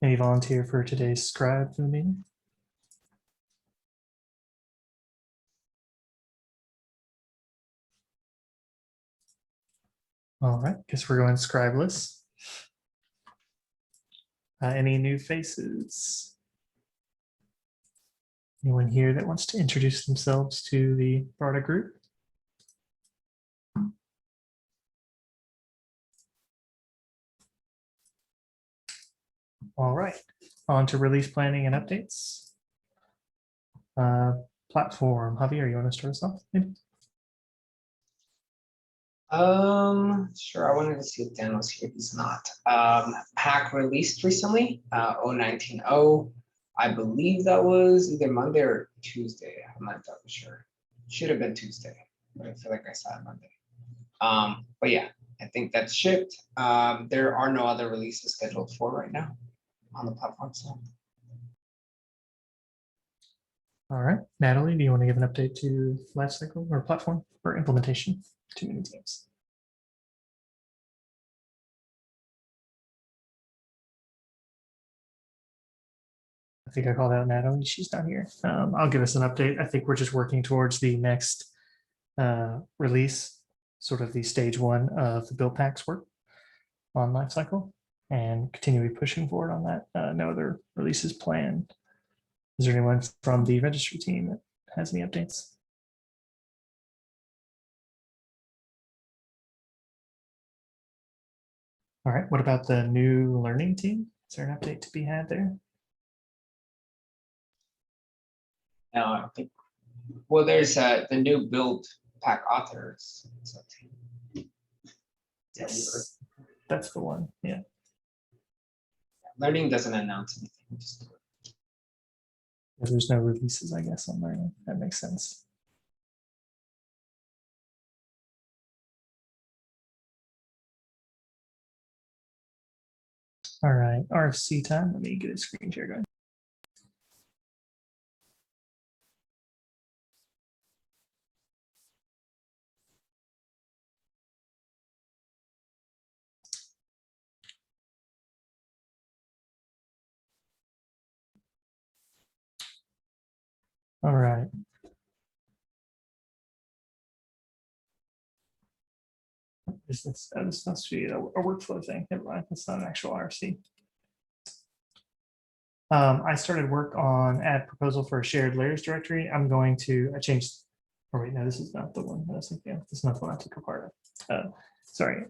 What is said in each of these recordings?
Any volunteer for today's scribe for the meeting? All right, guess we're going scribeless. Any new faces? Anyone here that wants to introduce themselves to the broader group? All right, on to release planning and updates. Platform, Javier, you want to start us off? Maybe? Sure. I wanted to see if Dan was here. He's not. Pack released recently, 019.0. I believe that was either Monday or Tuesday. I'm not entirely sure. Should have been Tuesday, but I feel like I saw it Monday. But yeah, I think that's shipped. There are no other releases scheduled for right now on the platform side. All right, Natalie, do you want to give an update to lifecycle or platform or implementation? Too many teams. I think I called out Natalie. She's not here. I'll give us an update. I think we're just working towards the next release, sort of the stage one of the Buildpacks work on lifecycle, and continually pushing forward on that. No other releases planned. Is there anyone from the registry team that has any updates? All right, what about the new learning team? Is there an update to be had there? No, I don't think. Well, there's the new build pack authors. Yes, that's the one. Yeah. Learning doesn't announce anything. Just there's no releases, I guess, on learning. That makes sense. All right, RFC time. Let me get a screen share going. All right. This must be a workflow thing. Never mind. It's not an actual RFC. I started work on add proposal for a shared layers directory. I'm going to change. Oh wait, no, this is not the one I was thinking of. This is not the one I took apart of. Sorry.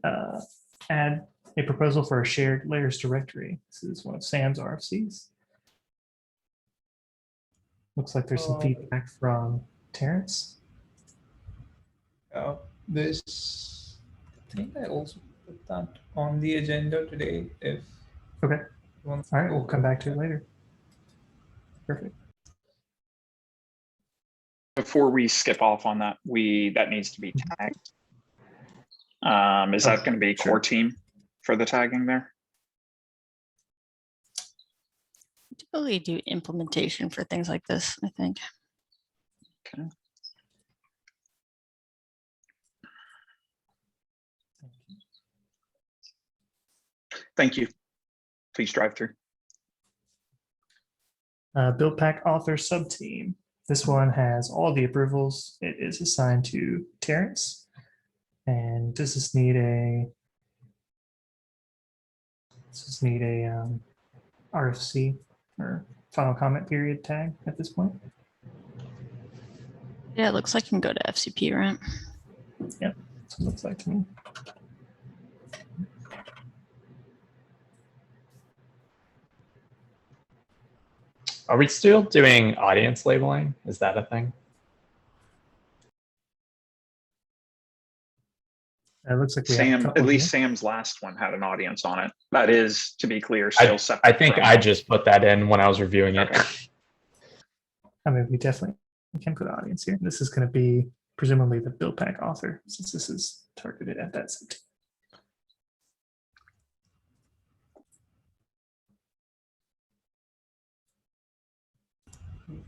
Add a proposal for a shared layers directory. This is one of Sam's RFCs. Looks like there's some feedback from Terrence. This, I think I also put that on the agenda today. If okay, all right, we'll come back to it later. Perfect. Before we skip off on that, that needs to be tagged. Is that going to be core team for the tagging there? Typically do implementation for things like this, I think. Okay. Thank you. Please drive through. Buildpack author subteam. This one has all the approvals. It is assigned to Terrence. And does this need a RFC or final comment period tag at this point? Yeah, it looks like you can go to FCP, right? Yep, that's what it looks like to me. Are we still doing audience labeling? Is that a thing? It looks like we Sam, at least Sam's last one had an audience on it. That is, to be clear, still separate. I think I just put that in when I was reviewing it. I mean, we definitely can put audience here. This is going to be presumably the Buildpack author, since this is targeted at that subteam.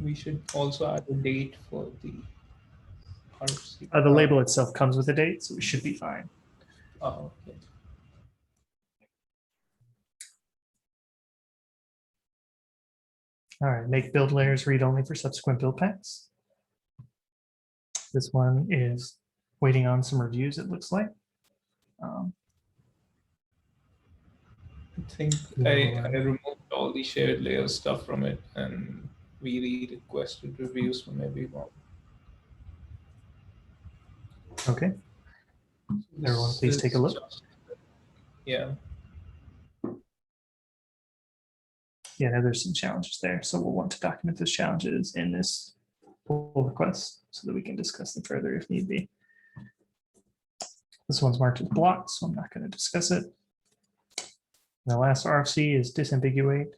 we should also add a date for the RFC. The label itself comes with a date, so we should be fine. Oh, okay. All right, make build layers read only for subsequent build packs. This one is waiting on some reviews, it looks like. I think I removed all the shared layer stuff from it, and we requested reviews from everyone. Okay, everyone This please take a is look. Yeah. Yeah, no, there's some challenges there. So we'll want to document those challenges in this pull request so that we can discuss them further if need be. This one's marked as blocked, so I'm not going to discuss it. And the last RFC is disambiguate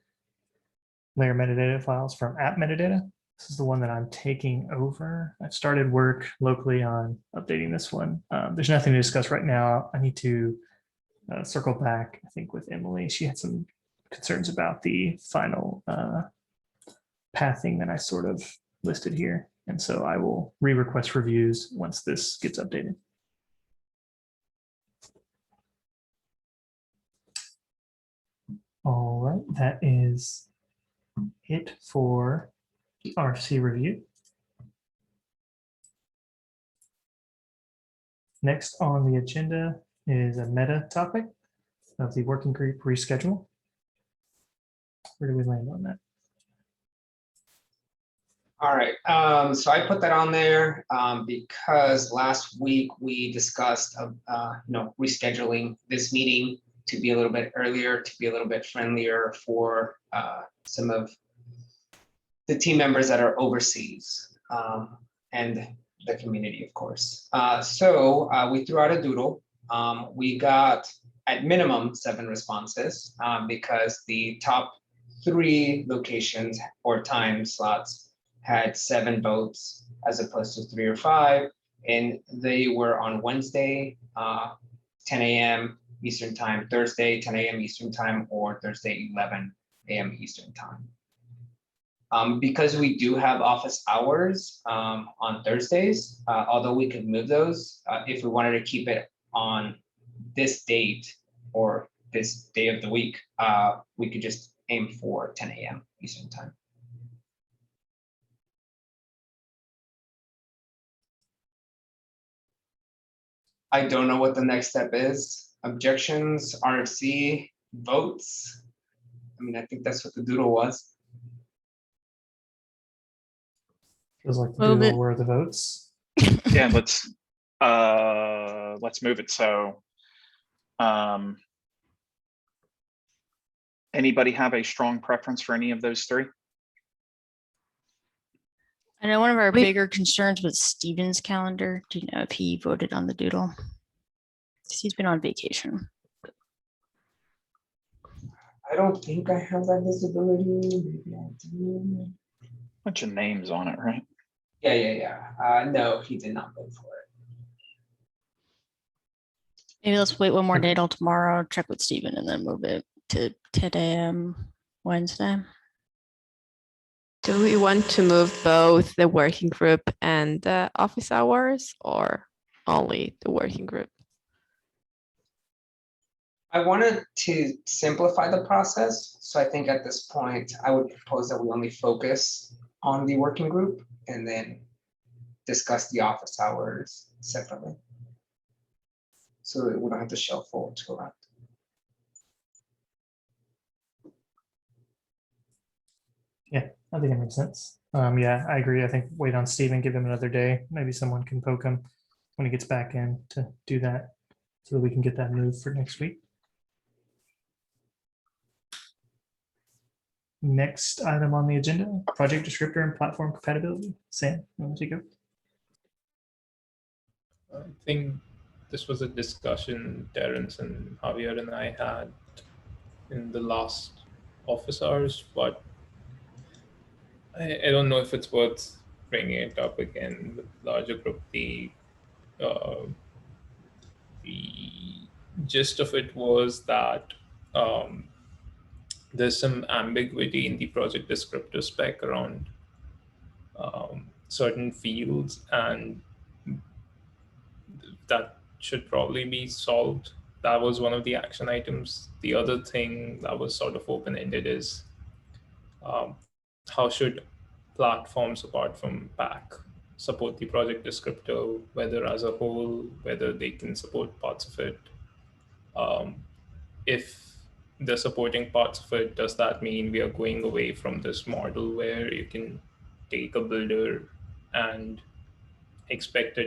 layer metadata files from app metadata. This is the one that I'm taking over. I've started work locally on updating this one. There's nothing to discuss right now. I need to circle back, I think, with Emily. She had some concerns about the final pathing that I sort of listed here. And so I will re-request reviews once this gets updated. All right, that is it for the RFC review. Next on the agenda is a meta topic of the working group reschedule. Where do we land on that? All right, so I put that on there because last week we discussed, rescheduling this meeting to be a little bit earlier, to be a little bit friendlier for some of the team members that are overseas and the community, of course. So we threw out a doodle. We got at minimum 7 responses because the top 3 locations or time slots had 7 votes as opposed to 3 or 5, and they were on Wednesday, 10 a.m. Eastern time, Thursday, 10 a.m. Eastern time, or Thursday, 11 a.m. Eastern time. Because we do have office hours on Thursdays, although we could move those, if we wanted to keep it on this date or this day of the week, we could just aim for 10 a.m. Eastern time. I don't know what the next step is. Objections, RFC, votes. I mean, I think that's what the doodle was. Feels like the Move doodle it. were the votes. Yeah, let's move it. So, anybody have a strong preference for any of those 3? I know one of our bigger concerns was Steven's calendar. Do you know if he voted on the doodle? 'Cause he's been on vacation. I don't think I have that visibility. Maybe I do. Bunch of names on it, right? Yeah. No, he did not vote for it. Maybe let's wait one more day till tomorrow, check with Steven, and then move it to 10 a.m. Wednesday. Do we want to move both the working group and the office hours, or only the working group? I wanted to simplify the process. So I think at this point, I would propose that we only focus on the working group and then discuss the office hours separately. So that we don't have to shuffle to around. Yeah, I think it makes sense. Yeah, I agree. I think wait on Steven, give him another day. Maybe someone can poke him when he gets back in to do that so that we can get that moved for next week. Next item on the agenda, project descriptor and platform compatibility. Sam, you want to take it? I think this was a discussion Terrence and Javier and I had in the last office hours, but I don't know if it's worth bringing it up again with larger group. The gist of it was that there's some ambiguity in the project descriptor spec around certain fields, and that should probably be solved. That was one of the action items. The other thing that was sort of open-ended is how should platforms apart from Pack support the project descriptor, whether as a whole, whether they can support parts of it. If they're supporting parts of it, does that mean we are going away from this model where you can take a builder and expect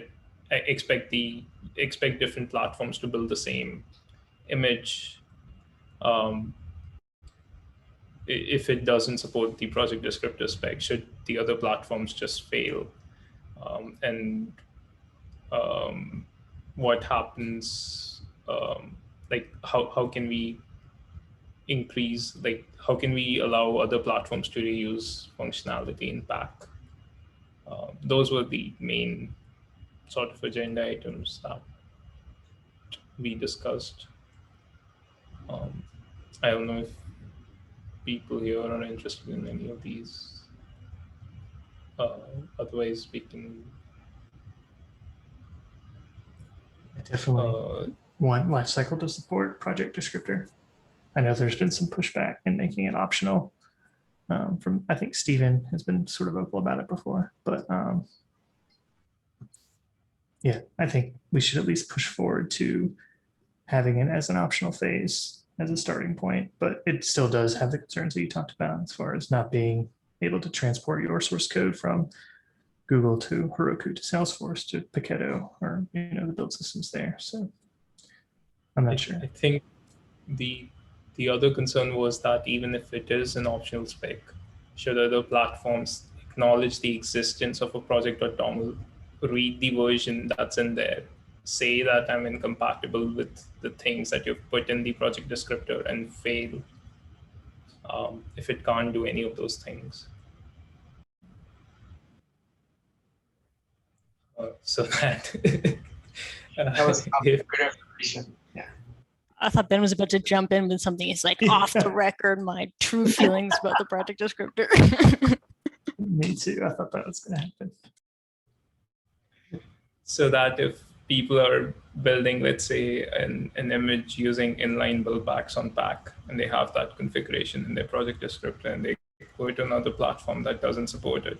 different platforms to build the same image? If it doesn't support the project descriptor spec, should the other platforms just fail? And what happens? Like how can we increase? Like how can we allow other platforms to reuse functionality in Pack? Those were the main sort of agenda items that we discussed. I don't know if people here are interested in any of these. Otherwise, we can. I definitely want Lifecycle to support project descriptor. I know there's been some pushback in making it optional. From I think Stephen has been sort of vocal about it before, but yeah, I think we should at least push forward to having it as an optional phase as a starting point, but it still does have the concerns that you talked about as far as not being able to transport your source code from Google to Heroku to Salesforce to Paketo or the build systems there. So I'm not sure. I think the other concern was that even if it is an optional spec, should other platforms acknowledge the existence of a project.toml, read the version that's in there, say that I'm incompatible with the things that you've put in the project descriptor, and fail if it can't do any of those things. So that That was if, good information. Yeah. I thought Ben was about to jump in with something. It's like off the record, my true feelings about the project descriptor. Me too. I thought that was going to happen. So that if people are building, let's say, an image using inline buildpacks on Pack, and they have that configuration in their project descriptor, and they go to another platform that doesn't support it,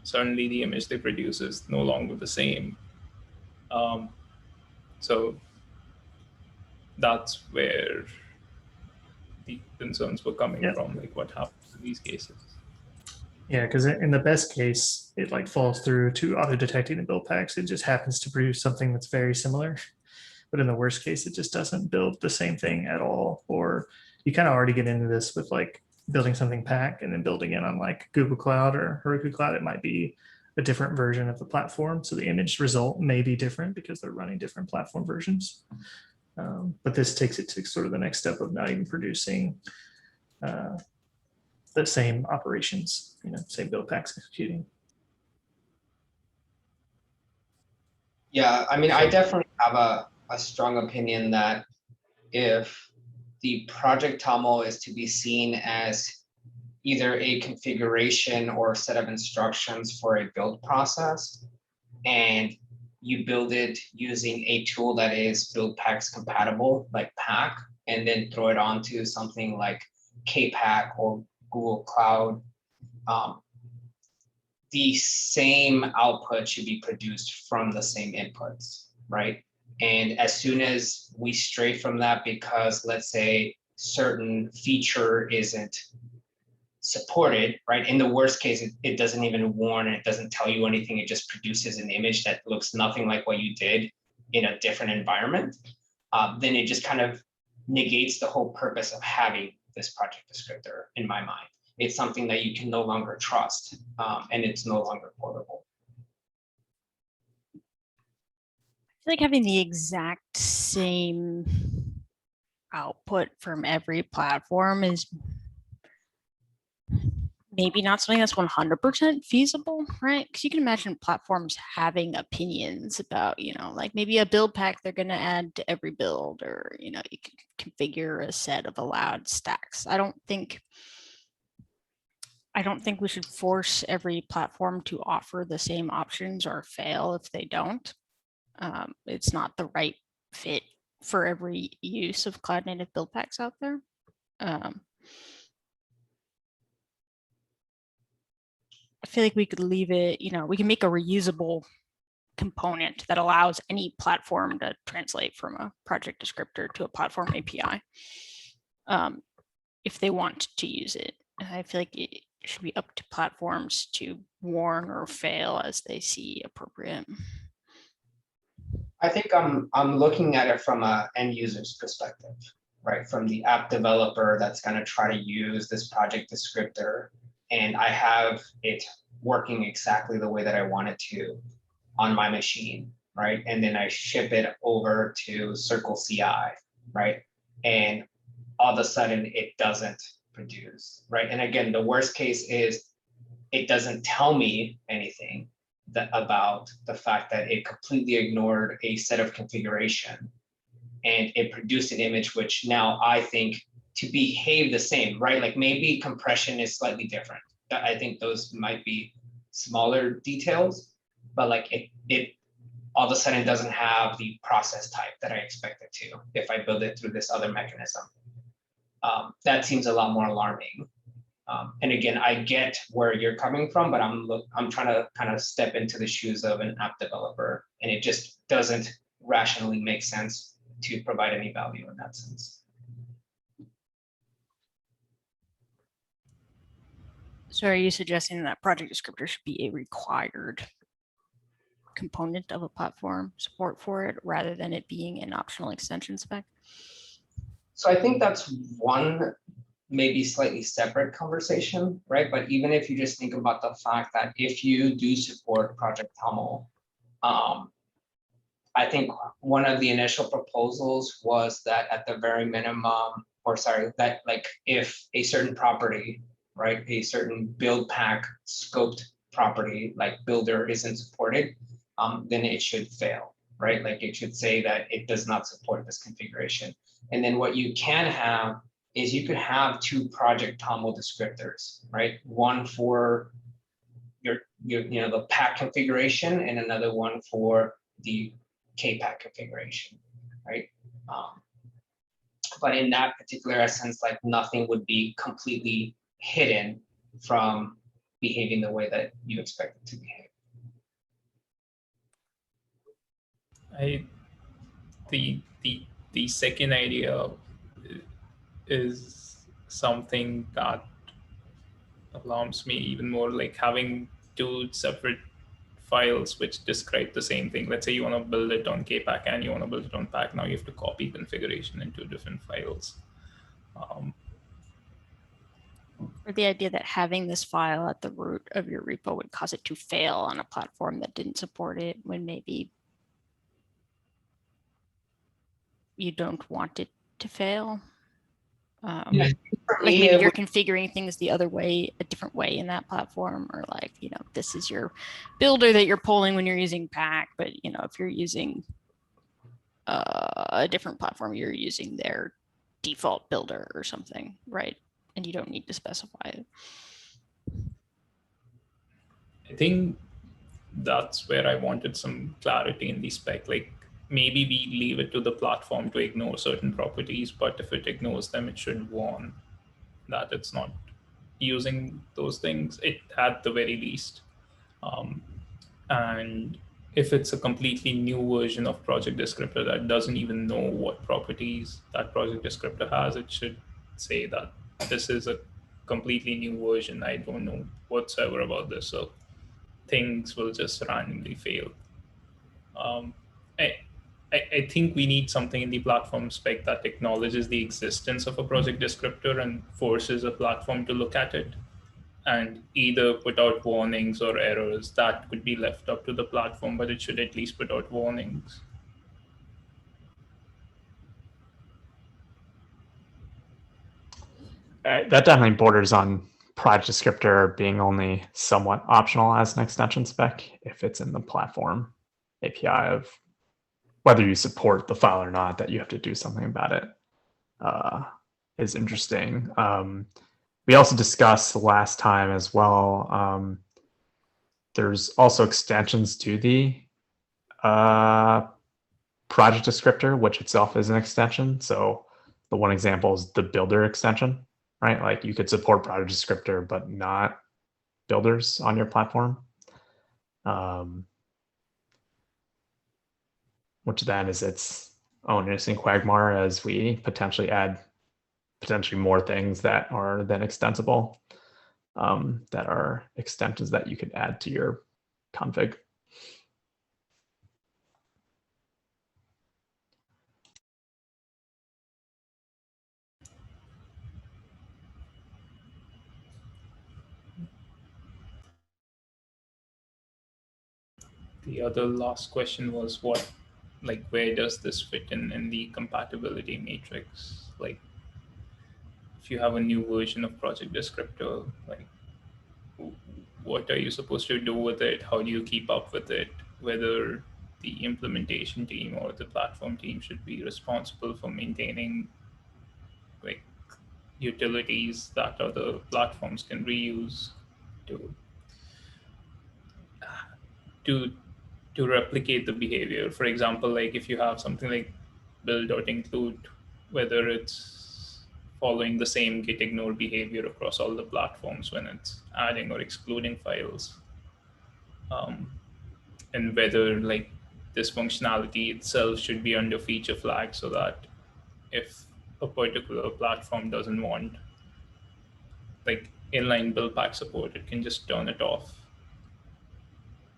suddenly the image they produce is no longer the same. So that's where the concerns were coming from, like what happens in these cases. Yeah, because in the best case, it like falls through to auto-detecting the build packs. It just happens to produce something that's very similar. But in the worst case, it just doesn't build the same thing at all. Or you kind of already get into this with like building something Pack and then building it on like Google Cloud or Heroku Cloud. It might be a different version of the platform. So the image result may be different because they're running different platform versions. But this takes it to sort of the next step of not even producing the same operations, same build packs executing. Yeah, I mean, I definitely have a strong opinion that if the project toml is to be seen as either a configuration or a set of instructions for a build process, and you build it using a tool that is Buildpacks compatible, like Pack, and then throw it onto something like Kpack or Google Cloud, the same output should be produced from the same inputs, right? And as soon as we stray from that because, let's say, certain feature isn't supported, right? In the worst case, it doesn't even warn, it doesn't tell you anything. It just produces an image that looks nothing like what you did in a different environment. Then it just kind of negates the whole purpose of having this project descriptor in my mind. It's something that you can no longer trust, and it's no longer portable. I feel like having the exact same output from every platform is maybe not something that's 100% feasible, right? Because you can imagine platforms having opinions about, like maybe a build pack they're going to add to every build, or, you can configure a set of allowed stacks. I don't think we should force every platform to offer the same options or fail if they don't. It's not the right fit for every use of cloud native build packs out there. I feel like we could leave it, we can make a reusable component that allows any platform to translate from a project descriptor to a platform API if they want to use it. And I feel like it should be up to platforms to warn or fail as they see appropriate. I think I'm looking at it from a end user's perspective, right? From the app developer that's going to try to use this project descriptor, and I have it working exactly the way that I want it to on my machine, right? And then I ship it over to Circle CI, right? And all of a sudden it doesn't produce, right? And again, the worst case is it doesn't tell me anything about the fact that it completely ignored a set of configuration and it produced an image which now I think to behave the same, right? Like maybe compression is slightly different. I think those might be smaller details, but like it all of a sudden doesn't have the process type that I expect it to if I build it through this other mechanism. That seems a lot more alarming. And again, I get where you're coming from, but I'm trying to kind of step into the shoes of an app developer, and it just doesn't rationally make sense to provide any value in that sense. So are you suggesting that project descriptor should be a required component of a platform support for it rather than it being an optional extension spec? So I think that's one maybe slightly separate conversation, right? But even if you just think about the fact that if you do support Project Hummel, I think one of the initial proposals was that at the very minimum, or sorry, that like if a certain property, right, a certain build pack scoped property like builder isn't supported, then it should fail, right? Like it should say that it does not support this configuration. And then what you can have is you could have two project Hummel descriptors, right? One for your the pack configuration and another one for the K-pack configuration, right? But in that particular essence, like nothing would be completely hidden from behaving the way that you expect it to behave. The second idea is something that alarms me even more, like having two separate files which describe the same thing. Let's say you want to build it on K-pack and you want to build it on pack. Now you have to copy configuration into different files. Or the idea that having this file at the root of your repo would cause it to fail on a platform that didn't support it when maybe you don't want it to fail. Yeah, for like me, maybe it you're would- configuring things the other way, a different way in that platform, or like, this is your builder that you're pulling when you're using pack, but if you're using a different platform, you're using their default builder or something, right? And you don't need to specify it. I think that's where I wanted some clarity in the spec. Like maybe we leave it to the platform to ignore certain properties, but if it ignores them, it should warn that it's not using those things, at the very least. And if it's a completely new version of project descriptor that doesn't even know what properties that project descriptor has, it should say that this is a completely new version. I don't know whatsoever about this, so things will just randomly fail. I think we need something in the platform spec that acknowledges the existence of a project descriptor and forces a platform to look at it and either put out warnings or errors. That could be left up to the platform, but it should at least put out warnings. That definitely borders on project descriptor being only somewhat optional as an extension spec if it's in the platform API of whether you support the file or not, that you have to do something about it is interesting. We also discussed last time as well. There's also extensions to the project descriptor, which itself is an extension. So the one example is the builder extension, right? Like you could support project descriptor, but not builders on your platform. Which then is its own interesting quagmire as we potentially add more things that are then extensible, that are extensions that you could add to your config. The other last question was where does this fit in the compatibility matrix? Like, if you have a new version of Project Descriptor, like, what are you supposed to do with it? How do you keep up with it? Whether the implementation team or the platform team should be responsible for maintaining like utilities that other platforms can reuse to to to replicate the behavior. For example, like if you have something like build.include, whether it's following the same git ignore behavior across all the platforms when it's adding or excluding files, and whether like this functionality itself should be under feature flag so that if a particular platform doesn't want like inline build pack support, it can just turn it off,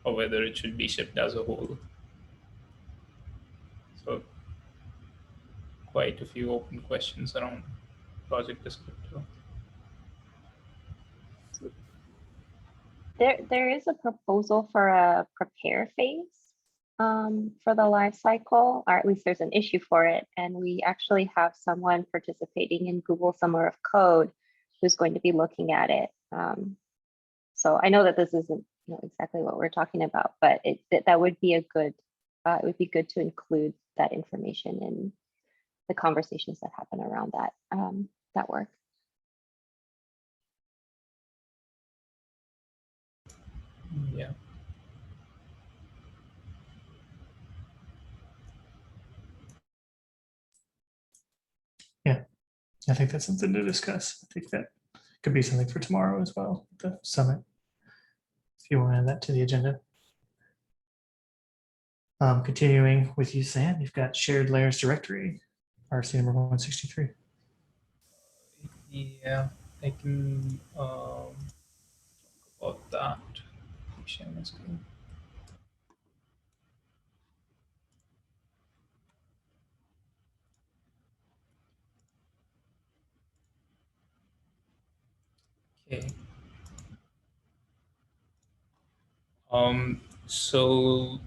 or whether it should be shipped as a whole. So quite a few open questions around Project Descriptor. There is a proposal for a prepare phase for the life cycle, or at least there's an issue for it. And we actually have someone participating in Google Summer of Code who's going to be looking at it. So I know that this isn't exactly what we're talking about, but that would be a good, it would be good to include that information in the conversations that happen around that, that work. Yeah. Yeah, I think that's something to discuss. I think that could be something for tomorrow as well, the summit, if you want to add that to the agenda. Continuing with you, Sam, you've got shared layers directory, RC number 163. Yeah, I can about that. Share my screen. Okay. So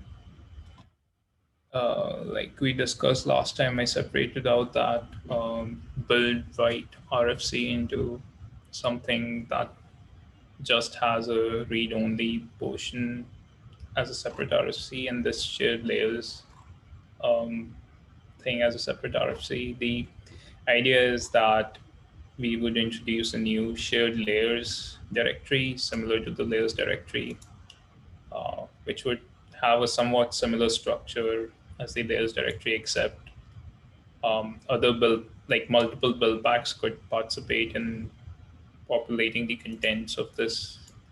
like we discussed last time, I separated out that build write RFC into something that just has a read-only portion as a separate RFC, and this shared layers thing as a separate RFC. The idea is that we would introduce a new shared layers directory similar to the layers directory, which would have a somewhat similar structure as the layers directory, except other multiple buildpacks could participate in populating the contents of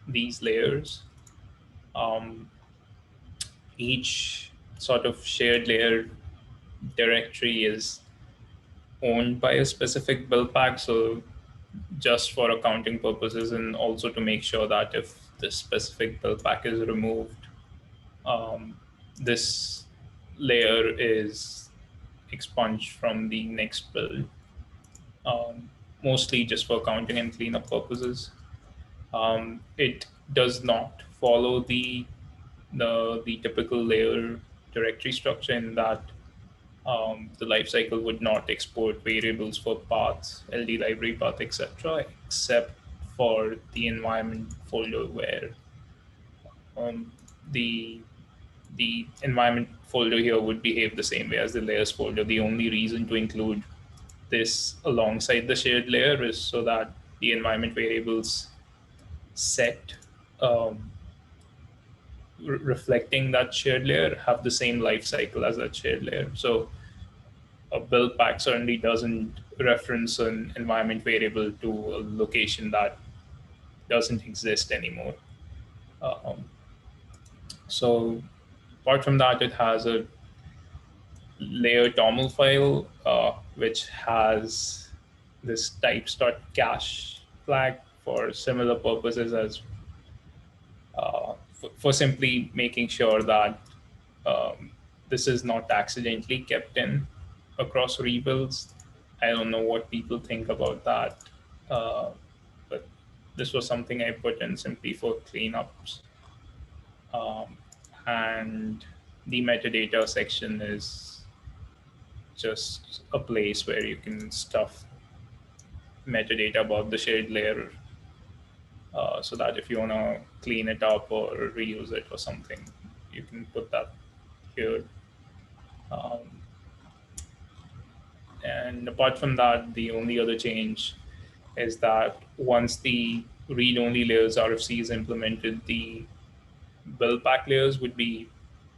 these layers. Each sort of shared layer directory is owned by a specific buildpack, so just for accounting purposes and also to make sure that if the specific buildpack is removed, this layer is expunged from the next build, mostly just for accounting and cleanup purposes. It does not follow the typical layer directory structure in that the lifecycle would not export variables for paths, LD library path, etc., except for the environment folder where the environment folder here would behave the same way as the layers folder. The only reason to include this alongside the shared layer is so that the environment variables set reflecting that shared layer have the same life cycle as that shared layer. So a build pack certainly doesn't reference an environment variable to a location that doesn't exist anymore. So apart from that, it has a layer toml file, which has this types.cache flag for similar purposes as for simply making sure that this is not accidentally kept in across rebuilds. I don't know what people think about that, but this was something I put in simply for cleanups. And the metadata section is just a place where you can stuff metadata about the shared layer, so that if you want to clean it up or reuse it or something, you can put that here. And apart from that, the only other change is that once the read-only layers RFC is implemented, the build pack layers would be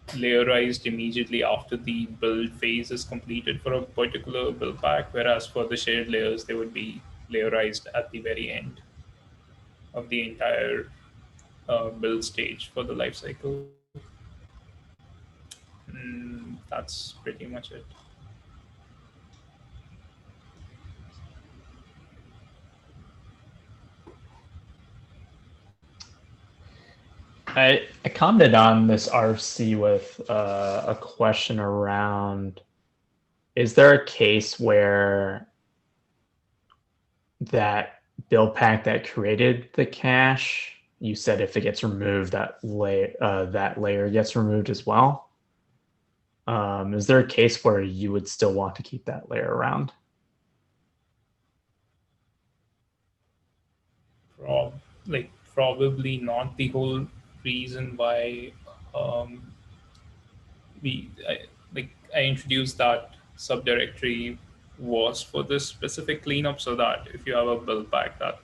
layerized immediately after the build phase is completed for a particular build pack, whereas for the shared layers, they would be layerized at the very end of the entire build stage for the lifecycle. That's pretty much it. I commented on this RFC with a question around, is there a case where that build pack that created the cache, you said if it gets removed, that layer gets removed as well? Is there a case where you would still want to keep that layer around? Probably not. The whole reason why I introduced that subdirectory was for this specific cleanup, so that if you have a build pack that,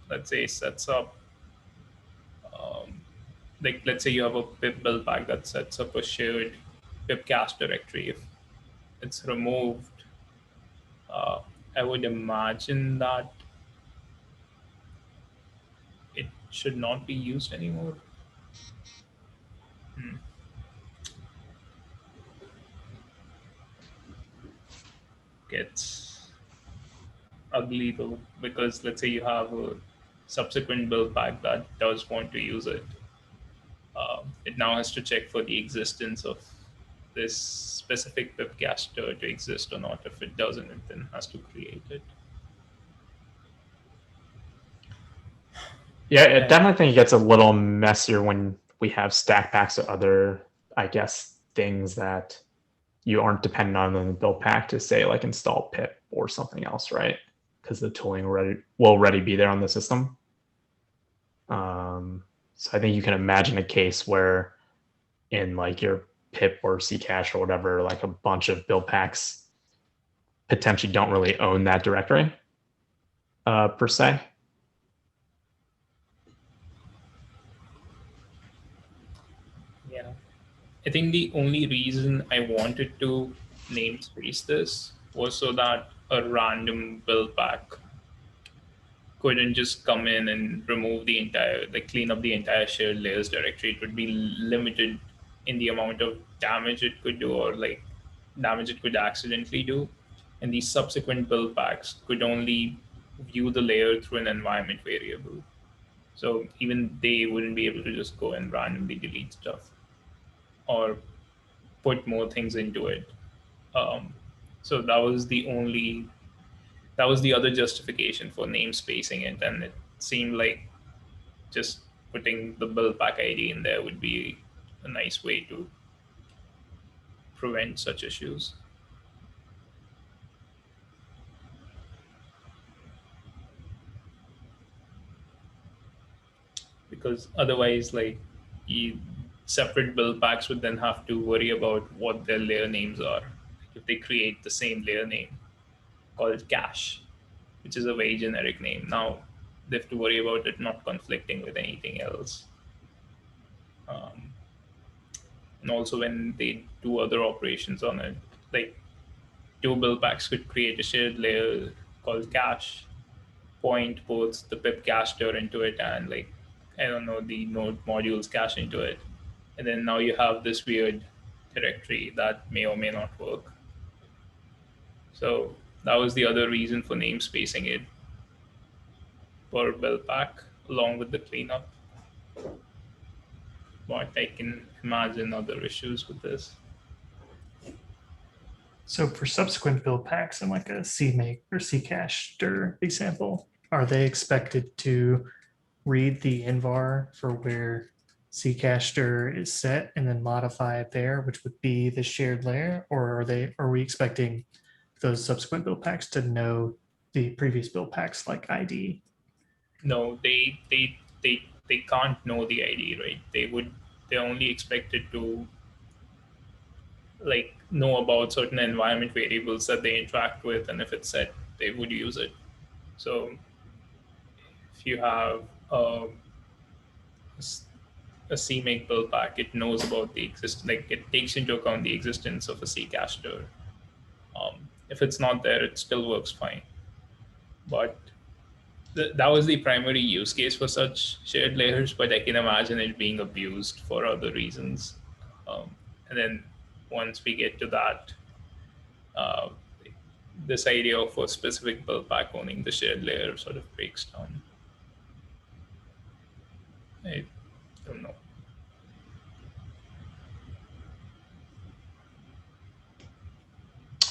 let's say, sets up, let's say you have a pip build pack that sets up a shared pip cache directory. If it's removed, I would imagine that it should not be used anymore. Gets ugly though, because let's say you have a subsequent build pack that does want to use it. It now has to check for the existence of this specific pip caster to exist or not. If it doesn't, it then has to create it. Yeah, I definitely think it gets a little messier when we have stack packs or other, I guess, things that you aren't dependent on in the build pack to say like install pip or something else, right? Because the tooling will already be there on the system. So I think you can imagine a case where in like your pip or Ccache or whatever, like a bunch of build packs potentially don't really own that directory per se. Yeah. I think the only reason I wanted to namespace this was so that a random build pack couldn't just come in and remove the entire, clean up the entire shared layers directory. It would be limited in the amount of damage it could do, or damage it could accidentally do. And these subsequent build packs could only view the layer through an environment variable. So even they wouldn't be able to just go and randomly delete stuff or put more things into it. So that was the other justification for namespacing it, and it seemed like just putting the build pack ID in there would be a nice way to prevent such issues. Because otherwise, separate build packs would then have to worry about what their layer names are. If they create the same layer name called cache, which is a very generic name, now they have to worry about it not conflicting with anything else. And also when they do other operations on it, like two build packs could create a shared layer called cache, point both the pip caster into it, and I don't know, the node modules cache into it. And then now you have this weird directory that may or may not work. So that was the other reason for namespacing it for Buildpack along with the cleanup. But I can imagine other issues with this. So for subsequent build packs in like a CMake or Ccacher example, are they expected to read the invar for where Ccacher is set and then modify it there, which would be the shared layer? Or are we expecting those subsequent build packs to know the previous build packs like ID? No, they can't know the ID, right? They're only expected to like know about certain environment variables that they interact with, and if it's set, they would use it. So if you have a CMake build pack, it knows about the like it takes into account the existence of a Ccacher. If it's not there, it still works fine. But that was the primary use case for such shared layers, but I can imagine it being abused for other reasons. And then once we get to that, uh, this idea of a specific build pack owning the shared layer sort of breaks down. I don't know.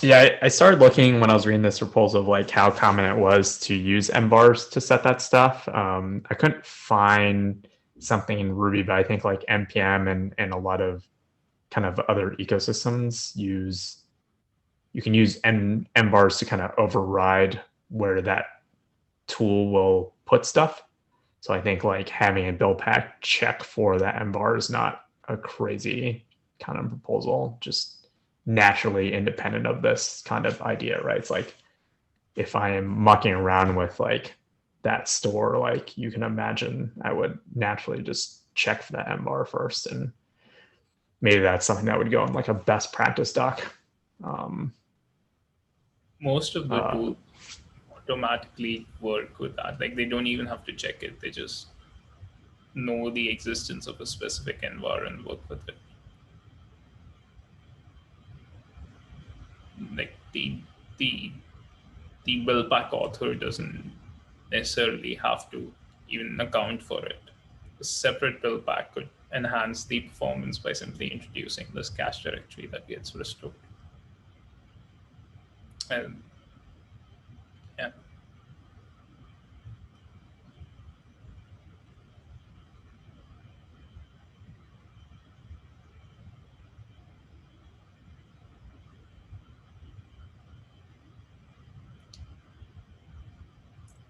Yeah, I started looking when I was reading this proposal of like how common it was to use MBars to set that stuff. I couldn't find something in Ruby, but I think like NPM and a lot of kind of other ecosystems you can use MBars to kind of override where that tool will put stuff. So I think like having a build pack check for that MBar is not a crazy kind of proposal, just naturally independent of this kind of idea, right? It's like if I am mucking around with like that store, like you can imagine I would naturally just check for that MBar first, and maybe that's something that would go in like a best practice doc. Most of the tools automatically work with that. Like they don't even have to check it. They just know the existence of a specific envar and work with it. Like the build pack author doesn't necessarily have to even account for it. A separate build pack could enhance the performance by simply introducing this cache directory that gets restored. And yeah.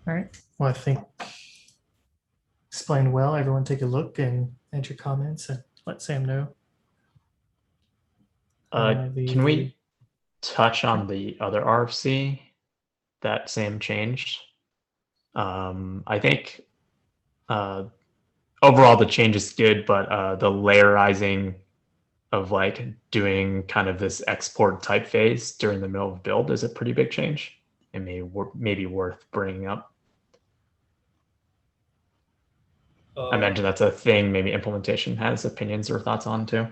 All right. Well, I think explained well. Everyone take a look and add your comments and let Sam know. Can we touch on the other RFC that Sam changed? I think overall the change is good, but the layerizing of like doing kind of this export typeface during the middle of build is a pretty big change and maybe worth bringing up. I mentioned that's a thing maybe implementation has opinions or thoughts on too.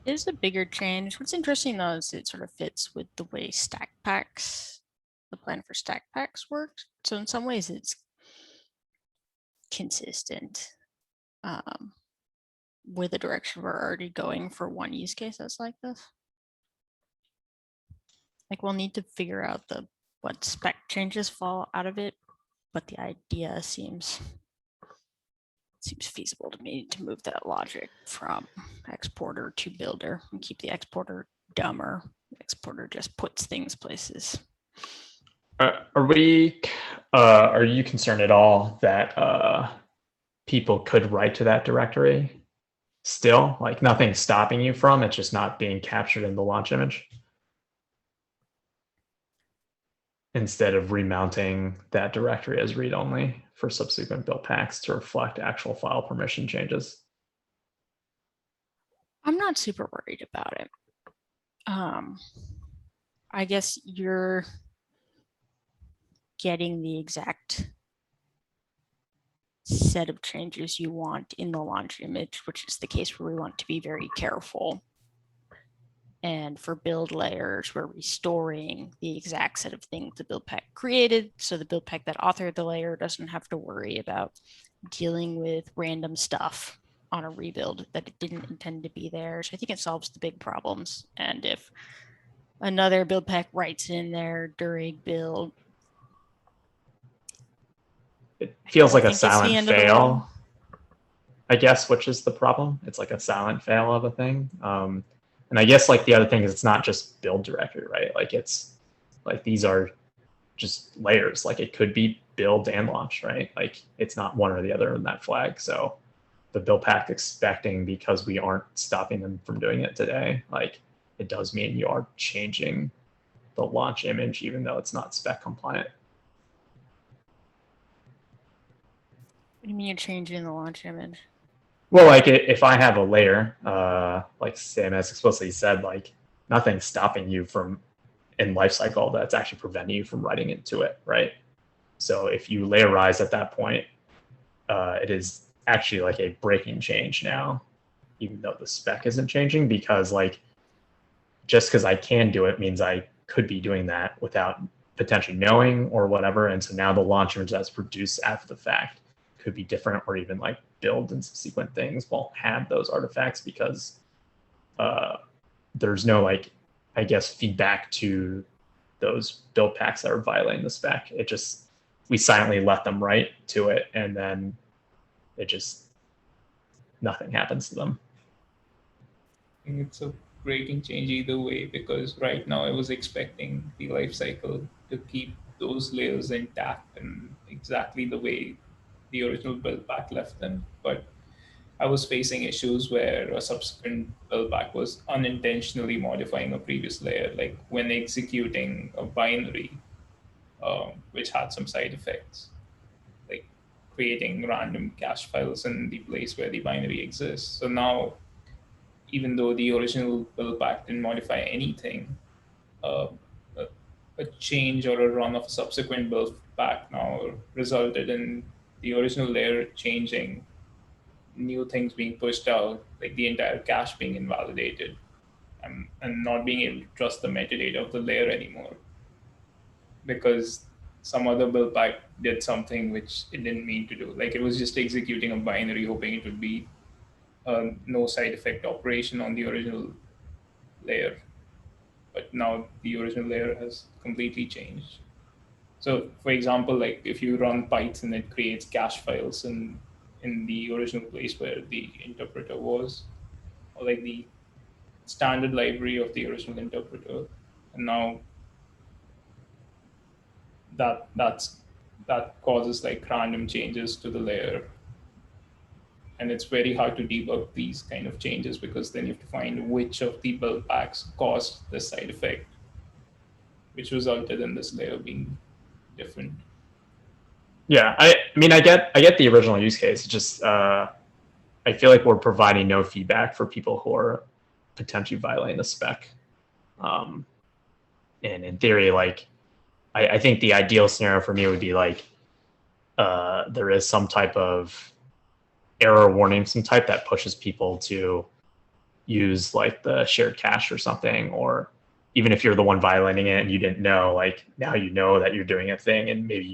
It is a bigger change. What's interesting though is it sort of fits with the way stack packs, the plan for stack packs worked. So in some ways it's consistent with the direction we're already going for one use case that's like this. Like we'll need to figure out what spec changes fall out of it, but the idea seems feasible to me to move that logic from exporter to builder and keep the exporter dumber. The exporter just puts things places. Are you concerned at all that people could write to that directory still? Like nothing's stopping you from it, just not being captured in the launch image? Instead of remounting that directory as read-only for subsequent build packs to reflect actual file permission changes. I'm not super worried about it. I guess you're getting the exact set of changes you want in the launch image, which is the case where we want to be very careful. And for build layers, we're restoring the exact set of things the build pack created. So the build pack that authored the layer doesn't have to worry about dealing with random stuff on a rebuild that it didn't intend to be there. So I think it solves the big problems. And if another build pack writes in there during build, It feels don't like a think it's the silent end of the world. fail, I guess, which is the problem. It's like a silent fail of a thing. And I guess like the other thing is it's not just build directory, right? Like it's like these are just layers. Like it could be build and launch, right? Like it's not one or the other in that flag. So the build pack expecting, because we aren't stopping them from doing it today, like it does mean you are changing the launch image, even though it's not spec compliant. What do you mean you're changing the launch image? Well, like if I have a layer, like Sam has explicitly said, like nothing's stopping you from in lifecycle that's actually preventing you from writing into it, right? So if you layerize at that point, it is actually like a breaking change now, even though the spec isn't changing, because like just because I can do it means I could be doing that without potentially knowing or whatever. And so now the launch image that's produced after the fact could be different, or even like build and subsequent things won't have those artifacts because there's no like, I guess, feedback to those build packs that are violating the spec. It just, we silently let them write to it, and then it just, nothing happens to them. I think it's a breaking change either way, because right now I was expecting the life cycle to keep those layers intact and exactly the way the original build pack left them. But I was facing issues where a subsequent build pack was unintentionally modifying a previous layer, like when executing a binary, which had some side effects, like creating random cache files in the place where the binary exists. So now, even though the original build pack didn't modify anything, uh, a, a change or a run of a subsequent build pack now resulted in the original layer changing, new things being pushed out, like the entire cache being invalidated, and not being able to trust the metadata of the layer anymore, because some other build pack did something which it didn't mean to do. Like it was just executing a binary, hoping it would be a no side effect operation on the original layer. But now the original layer has completely changed. So for example, like if you run Python, it creates cache files in the original place where the interpreter was, or like the standard library of the original interpreter. And now that causes like random changes to the layer. And it's very hard to debug these kind of changes, because then you have to find which of the build packs caused this side effect, which resulted in this layer being different. Yeah, I mean, I get the original use case. It's just I feel like we're providing no feedback for people who are potentially violating the spec. And in theory, like I think the ideal scenario for me would be like there is some type of error warning, some type that pushes people to use like the shared cache or something, or even if you're the one violating it and you didn't know, like now you know that you're doing a thing, and maybe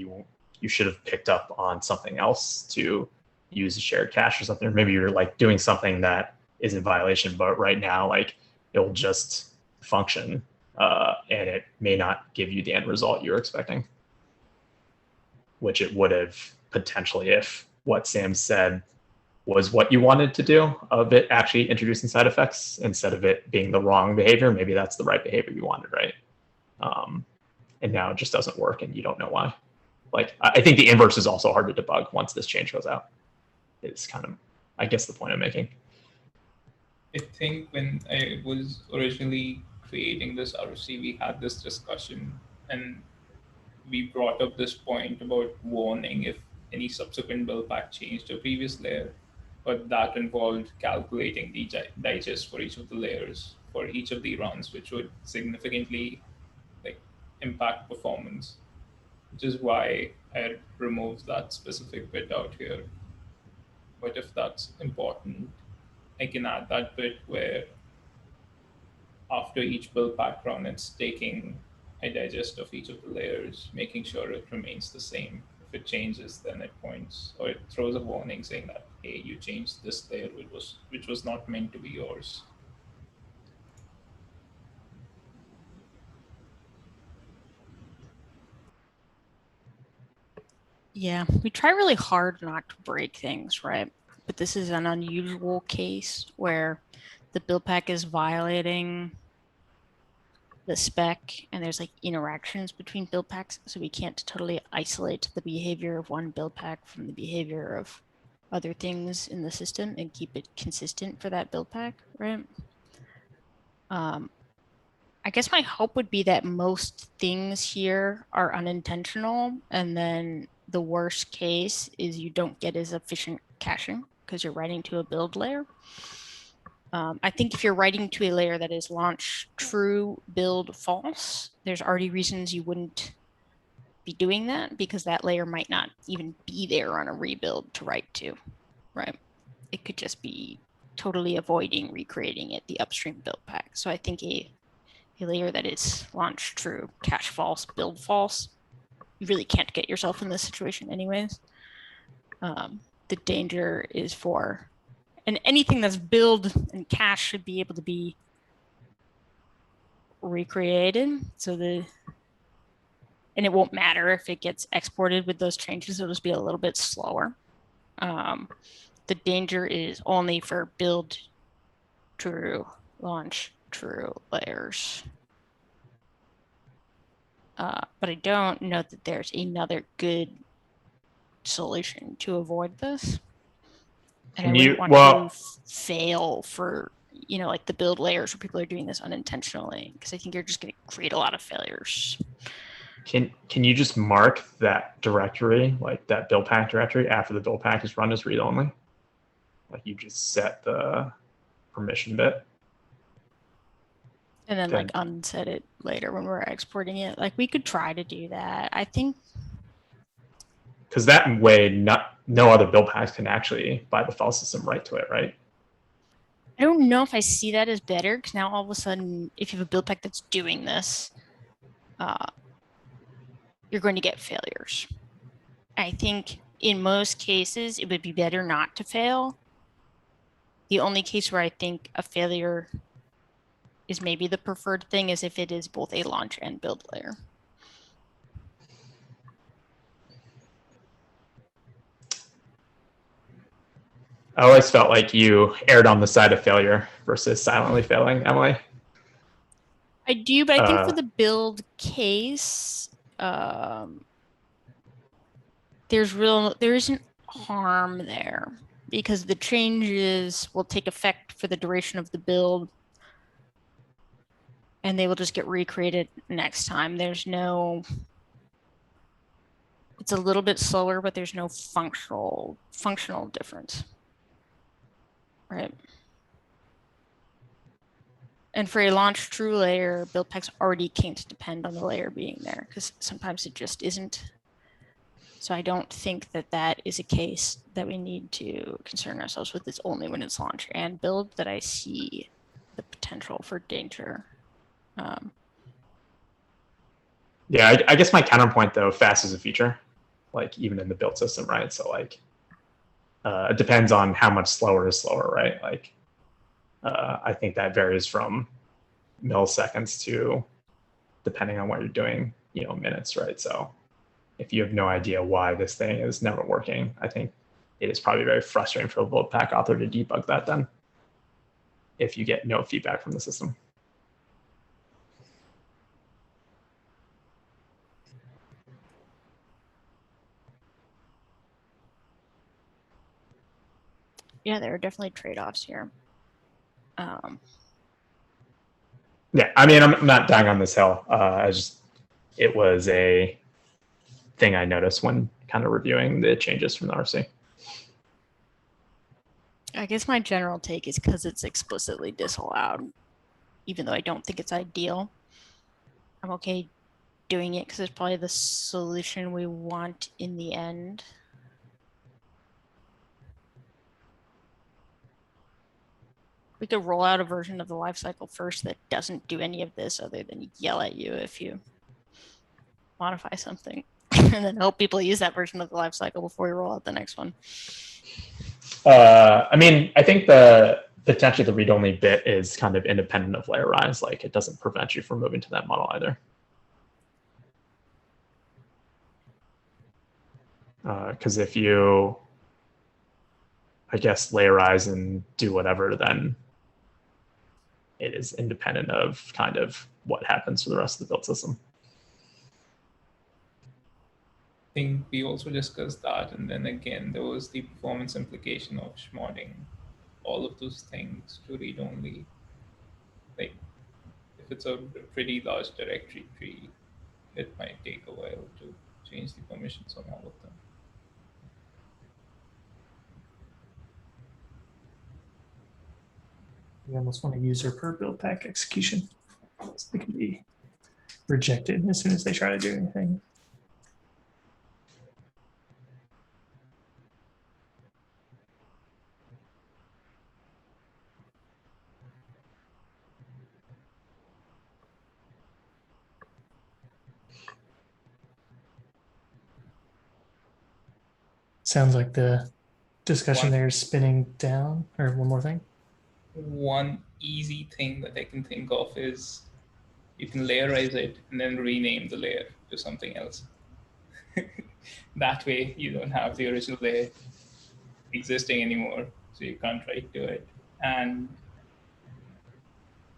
you should have picked up on something else to use a shared cache or something. Or maybe you're like doing something that is in violation, but right now like it'll just function and it may not give you the end result you're expecting, which it would have potentially if what Sam said was what you wanted to do, of it actually introducing side effects instead of it being the wrong behavior. Maybe that's the right behavior you wanted, right? And now it just doesn't work and you don't know why. Like, I think the inverse is also hard to debug once this change goes out. It's kind of, I guess, the point I'm making. I think when I was originally creating this RFC, we had this discussion, and we brought up this point about warning if any subsequent build pack changed a previous layer, but that involved calculating the digest for each of the layers for each of the runs, which would significantly like impact performance, which is why I removed that specific bit out here. But if that's important, I can add that bit where after each build pack run, it's taking a digest of each of the layers, making sure it remains the same. If it changes, then it points or it throws a warning saying that, hey, you changed this layer, which was not meant to be yours. Yeah, we try really hard not to break things, right? But this is an unusual case where the build pack is violating the spec and there's like interactions between build packs. So we can't totally isolate the behavior of one build pack from the behavior of other things in the system and keep it consistent for that build pack, right? I guess my hope would be that most things here are unintentional, and then the worst case is you don't get as efficient caching because you're writing to a build layer. I think if you're writing to a layer that is launch true, build false, there's already reasons you wouldn't be doing that because that layer might not even be there on a rebuild to write to, right? It could just be totally avoiding recreating it, the upstream build pack. So I think a layer that is launch true, cache false, build false, you really can't get yourself in this situation anyways. The danger is for, and anything that's build and cache should be able to be recreated. So and it won't matter if it gets exported with those changes, it'll just be a little bit slower. The danger is only for build true, launch true layers. But I don't know that there's another good solution to avoid this. And I wouldn't want to fail for, like the build layers where people are doing this unintentionally, because I think you're just going to create a lot of failures. Can you just mark that directory, like that build pack directory, after the build pack is run as read only? Like you just set the permission bit. And then like unset it later when we're exporting it. Like we could try to do that. I think. Because that way, no other build packs can actually, by the file system, write to it, right? I don't know if I see that as better, because now all of a sudden, if you have a build pack that's doing this, you're going to get failures. I think in most cases, it would be better not to fail. The only case where I think a failure is maybe the preferred thing is if it is both a launch and build layer. I always felt like you erred on the side of failure versus silently failing, Emily. I do, but I think for the build case, there isn't harm there because the changes will take effect for the duration of the build and they will just get recreated next time. It's a little bit slower, but there's no functional difference. Right. And for a launch true layer, build packs already can't depend on the layer being there because sometimes it just isn't. So I don't think that is a case that we need to concern ourselves with. It's only when it's launch and build that I see the potential for danger. Yeah, I guess my counterpoint though, fast is a feature, like even in the build system, right? So like, it depends on how much slower is slower, right? Like, I think that varies from milliseconds to, depending on what you're doing, minutes, right? So if you have no idea why this thing is never working, I think it is probably very frustrating for a build pack author to debug that then, if you get no feedback from the system. Yeah, there are definitely trade-offs here. Yeah, I mean, I'm not dying on this hill. It was a thing I noticed when kind of reviewing the changes from the RC. I guess my general take is because it's explicitly disallowed, even though I don't think it's ideal. I'm okay doing it because it's probably the solution we want in the end. We could roll out a version of the lifecycle first that doesn't do any of this other than yell at you if you modify something, and then help people use that version of the lifecycle before we roll out the next one. I mean, I think the potentially the read-only bit is kind of independent of layer rise. Like it doesn't prevent you from moving to that model either. Because if you, I guess, layerize and do whatever, then it is independent of kind of what happens to the rest of the build system. I think we also discussed that, and then again there was the performance implication of schmodding all of those things to read only. Like if it's a pretty large directory tree, it might take a while to change the permissions on all of them. You almost want a user per build pack execution. So they can be rejected as soon as they try to do anything. Sounds like the discussion there is spinning down. Or one more thing. One easy thing that I can think of is you can layerize it and then rename the layer to something else. That way you don't have the original layer existing anymore, so you can't write to it. And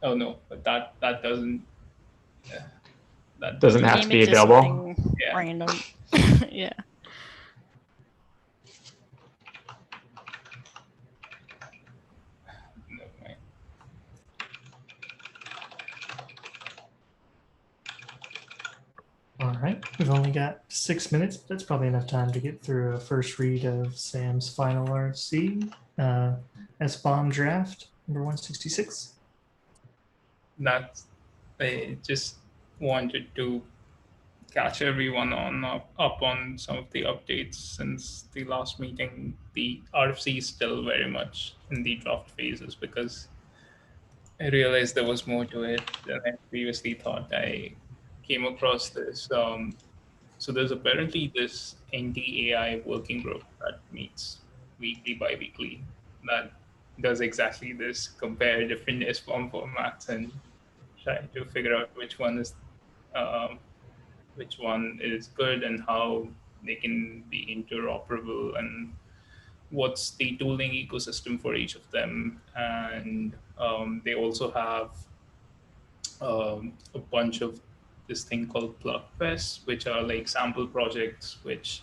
oh no, but that doesn't that Doesn't have to Name be it to available. something Yeah. random. Yeah. Never mind. All right, we've only got 6 minutes. But that's probably enough time to get through a first read of Sam's final RC SBOM draft number 166. That's I just wanted to catch everyone up on some of the updates since the last meeting. The RFC is still very much in the draft phases because I realized there was more to it than I previously thought. I came across this. So there's apparently this NT-AI working group that meets weekly, bi-weekly, that does exactly this: compare different SBOM formats and try to figure out um, which one is good and how they can be interoperable and what's the tooling ecosystem for each of them. And they also have a bunch of this thing called plug fests, which are like sample projects which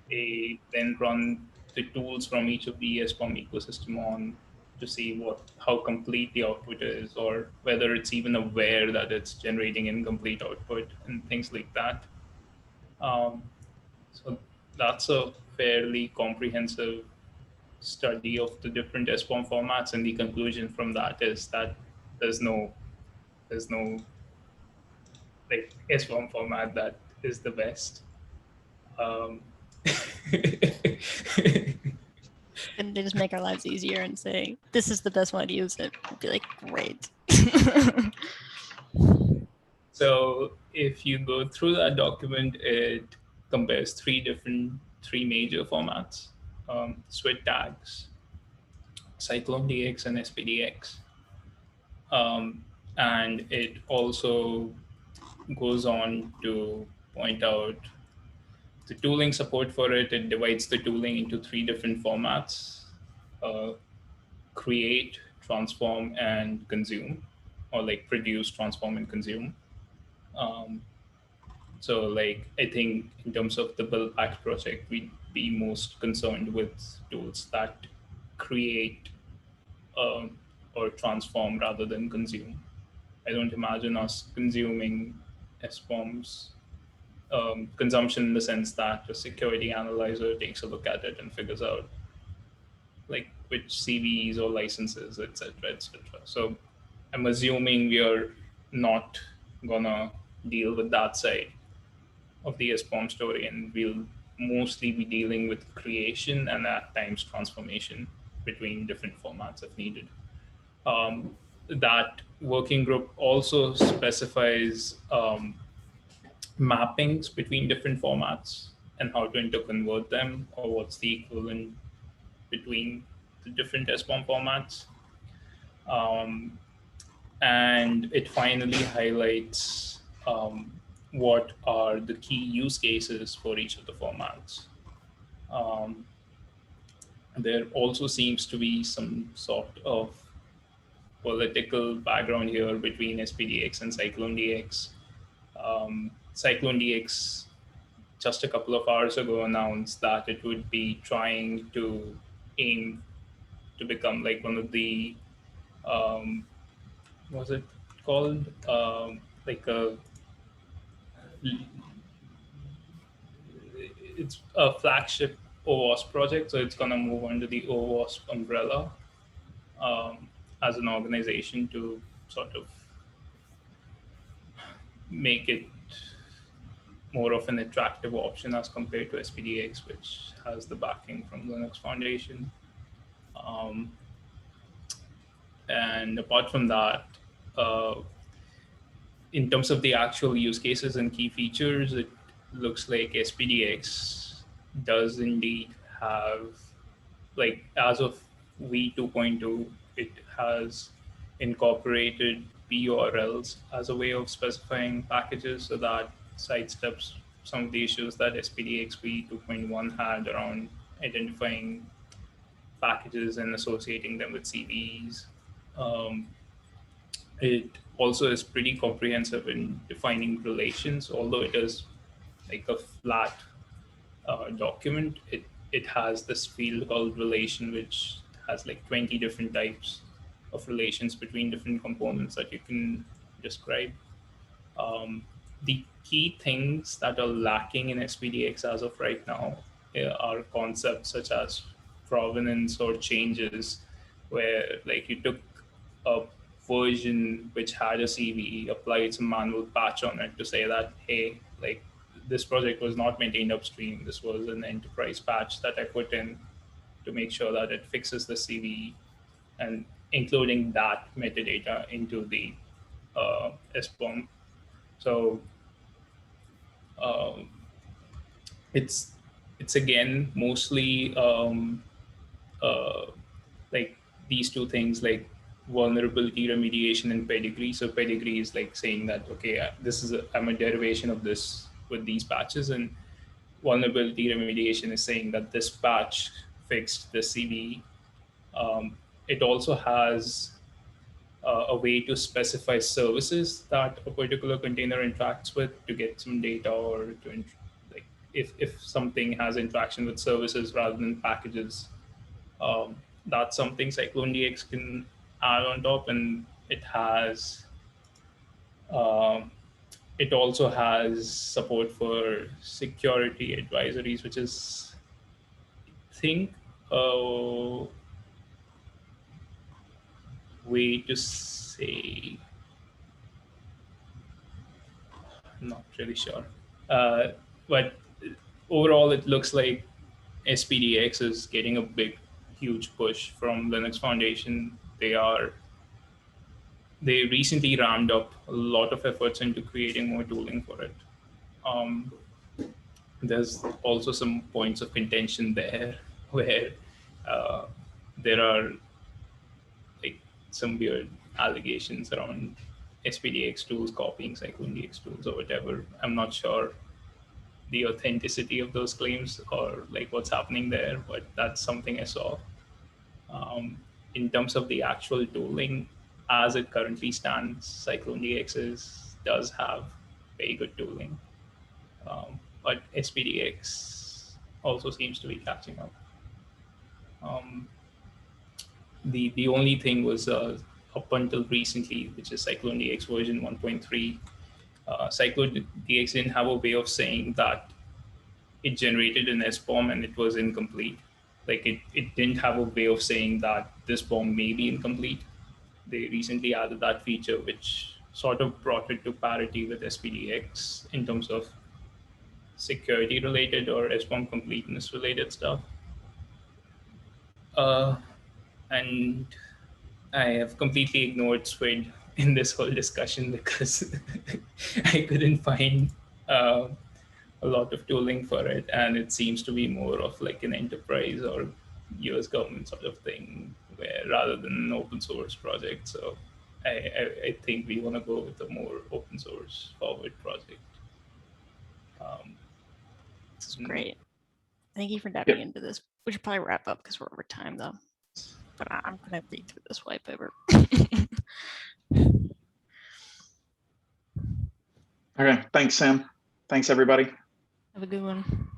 they then run the tools from each of the ESPOM ecosystem on to see how complete the output is, or whether it's even aware that it's generating incomplete output and things like that. So that's a fairly comprehensive study of the different SBOM formats, and the conclusion from that is that there's no like SBOM format that is the best. And they just make our lives easier and say, this is the best way to use it. I'd be like, great. So if you go through that document, it compares three major formats: SWIT tags, Cyclone DX, and SPDX. And it also goes on to point out the tooling support for it. It divides the tooling into three different formats: create, transform, and consume, or like produce, transform, and consume. So like I think in terms of the Buildpacks project, we'd be most concerned with tools that create or transform rather than consume. I don't imagine us consuming SBOMs, consumption in the sense that a security analyzer takes a look at it and figures out like which CVEs or licenses, etc., etc. So I'm assuming we are not gonna deal with that side of the SBOM story, and we'll mostly be dealing with creation and at times transformation between different formats if needed. That working group also specifies mappings between different formats and how to interconvert them, or what's the equivalent between the different SBOM formats. And it finally highlights what are the key use cases for each of the formats. There also seems to be some sort of political background here between SPDX and Cyclone DX. Cyclone DX just a couple of hours ago announced that it would be trying to aim to become like one of the what's it called, like a, it's a flagship OWASP project, so it's going to move under the OWASP umbrella as an organization to sort of make it more of an attractive option as compared to SPDX, which has the backing from Linux Foundation. And apart from that, in terms of the actual use cases and key features, it looks like SPDX does indeed have, like as of v2.2, it has incorporated PURLs as a way of specifying packages, so that sidesteps some of the issues that SPDX v2.1 had around identifying packages and associating them with CVEs. It also is pretty comprehensive in defining relations, although it is like a flat document. It has this field called relation, which has like 20 different types of relations between different components that you can describe. The key things that are lacking in SPDX as of right now are concepts such as provenance or changes, where like you took a version which had a CVE, applied some manual patch on it to say that, hey, like this project was not maintained upstream. This was an enterprise patch that I put in to make sure that it fixes the CVE, and including that metadata into the SBOM. So it's again mostly like these two things, like vulnerability remediation and pedigree. So pedigree is like saying that, okay, I'm a derivation of this with these patches, and vulnerability remediation is saying that this patch fixed the CVE. It also has a way to specify services that a particular container interacts with to get some data, or to like if something has interaction with services rather than packages. That's something Cyclone DX can add on top, and it also has support for security advisories, which is, I think, a way to say, I'm not really sure. But overall, it looks like SPDX is getting a huge push from Linux Foundation. They recently ramped up a lot of efforts into creating more tooling for it. There's also some points of contention there where there are like some weird allegations around SPDX tools copying Cyclone DX tools or whatever. I'm not sure the authenticity of those claims or like what's happening there, but that's something I saw. In terms of the actual tooling, as it currently stands, Cyclone DX does have very good tooling, but SPDX also seems to be catching up. The only thing was up until recently, which is Cyclone DX version 1.3, Cyclone DX didn't have a way of saying that it generated an SBOM and it was incomplete. Like it didn't have a way of saying that this BOM may be incomplete. They recently added that feature, which sort of brought it to parity with SPDX in terms of security related or SBOM completeness related stuff. And I have completely ignored Swid in this whole discussion because I couldn't find a lot of tooling for it, and it seems to be more of like an enterprise or US government sort of thing, where rather than an open source project. So I think we want to go with a more open source forward project. This is great. Thank you for diving into this. We should probably wrap up because we're over time though. But I'm gonna read through this white paper. Okay, thanks, Sam. Thanks, everybody. Have a good one.